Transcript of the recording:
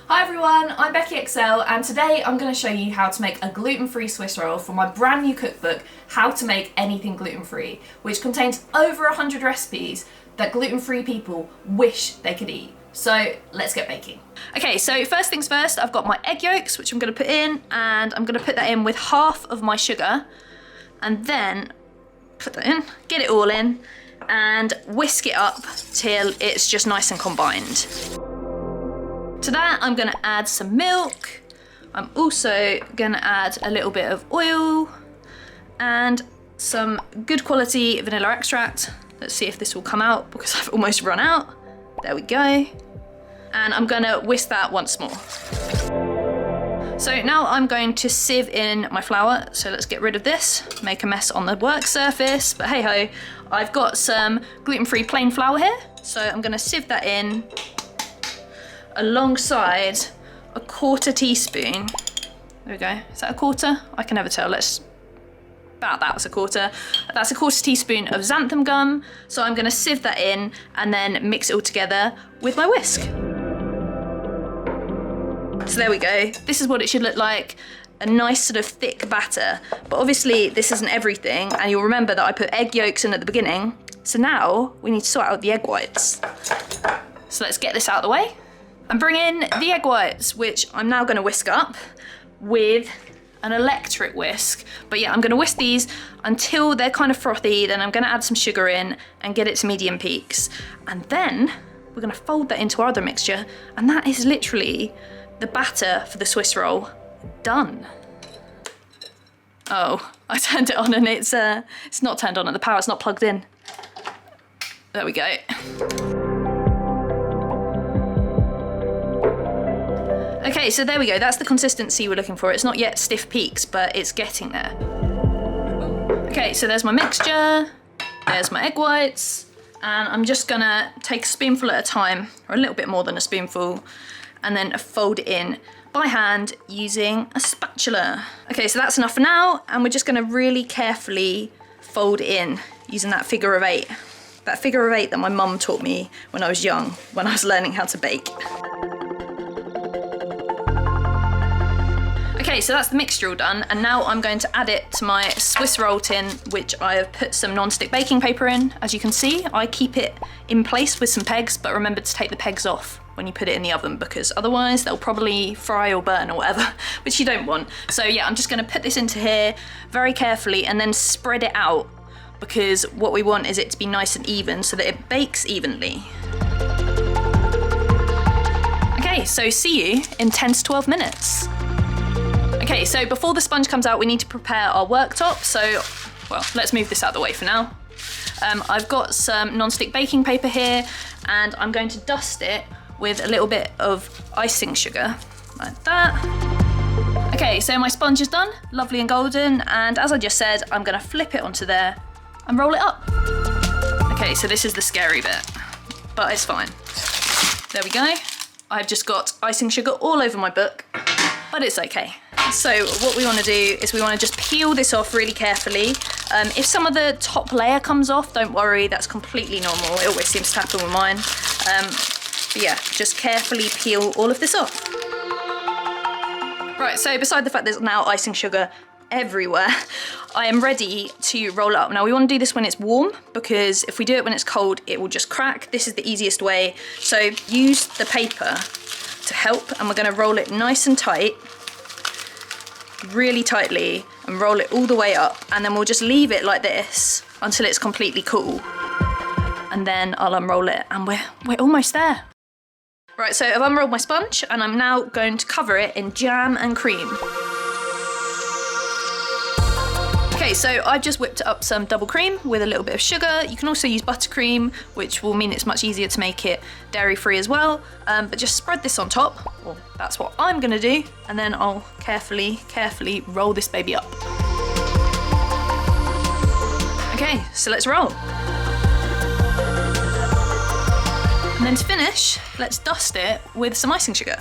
Hi everyone, I'm Becky Excell and today I'm going to show you how to make a gluten-free Swiss roll from my brand new cookbook, How to Make Anything Gluten-free, which contains over 100 recipes that gluten-free people wish they could eat. So let's get baking. Okay, so first things first, I've got my egg yolks, which I'm going to put in, and I'm going to put that in with half of my sugar, and then put that in, get it all in, and whisk it up till it's just nice and combined. To that, I'm gonna add some milk. I'm also gonna add a little bit of oil and some good quality vanilla extract. Let's see if this will come out because I've almost run out. There we go. And I'm gonna whisk that once more. So now I'm going to sieve in my flour. So let's get rid of this, make a mess on the work surface, but hey ho, I've got some gluten-free plain flour here. So I'm gonna sieve that in alongside a 1/4 teaspoon. There we go. Is that a quarter? I can never tell. About that was a quarter. That's a 1/4 teaspoon of xanthan gum. So I'm gonna sieve that in and then mix it all together with my whisk. So there we go. This is what it should look like. A nice sort of thick batter. But obviously this isn't everything. And you'll remember that I put egg yolks in at the beginning. So now we need to sort out the egg whites. So let's get this out of the way. And bring in the egg whites, which I'm now gonna whisk up with an electric whisk. But yeah, I'm gonna whisk these until they're kind of frothy, then I'm gonna add some sugar in and get it to medium peaks. And then we're gonna fold that into our other mixture, and that is literally the batter for the Swiss roll done. Oh, I turned it on and it's not turned on, and the power's not plugged in. There we go. Okay, so there we go. That's the consistency we're looking for. It's not yet stiff peaks, but it's getting there. Okay, so there's my mixture. There's my egg whites. And I'm just gonna take a spoonful at a time, or a little bit more than a spoonful, and then fold it in by hand using a spatula. Okay, so that's enough for now. And we're just gonna really carefully fold it in using that figure of 8. That figure of 8 that my mum taught me when I was young, when I was learning how to bake. Okay, so that's the mixture all done, and now I'm going to add it to my Swiss roll tin, which I have put some non-stick baking paper in. As you can see, I keep it in place with some pegs, but remember to take the pegs off when you put it in the oven, because otherwise they'll probably fry or burn or whatever, which you don't want. So yeah, I'm just gonna put this into here very carefully and then spread it out, because what we want is it to be nice and even so that it bakes evenly. Okay, so see you in 10 to 12 minutes. Okay, so before the sponge comes out, we need to prepare our worktop. So, well, let's move this out of the way for now. I've got some non-stick baking paper here, and I'm going to dust it with a little bit of icing sugar, like that. Okay, so my sponge is done, lovely and golden, and as I just said, I'm gonna flip it onto there and roll it up. Okay, so this is the scary bit, but it's fine. There we go. I've just got icing sugar all over my book, but it's okay. So what we want to do is we want to just peel this off really carefully. If some of the top layer comes off, don't worry, that's completely normal. It always seems to happen with mine. But yeah, just carefully peel all of this off. Right, so beside the fact there's now icing sugar everywhere, I am ready to roll it up. Now we want to do this when it's warm, because if we do it when it's cold, it will just crack. This is the easiest way. So use the paper to help, and we're going to roll it nice and tight, really tightly, and roll it all the way up, and then we'll just leave it like this until it's completely cool, and then I'll unroll it, and we're almost there. Right, so I've unrolled my sponge, and I'm now going to cover it in jam and cream. Okay, so I've just whipped up some double cream with a little bit of sugar. You can also use buttercream, which will mean it's much easier to make it dairy-free as well. But just spread this on top. Well, that's what I'm gonna do. And then I'll carefully roll this baby up. Okay, so let's roll. And then to finish, let's dust it with some icing sugar.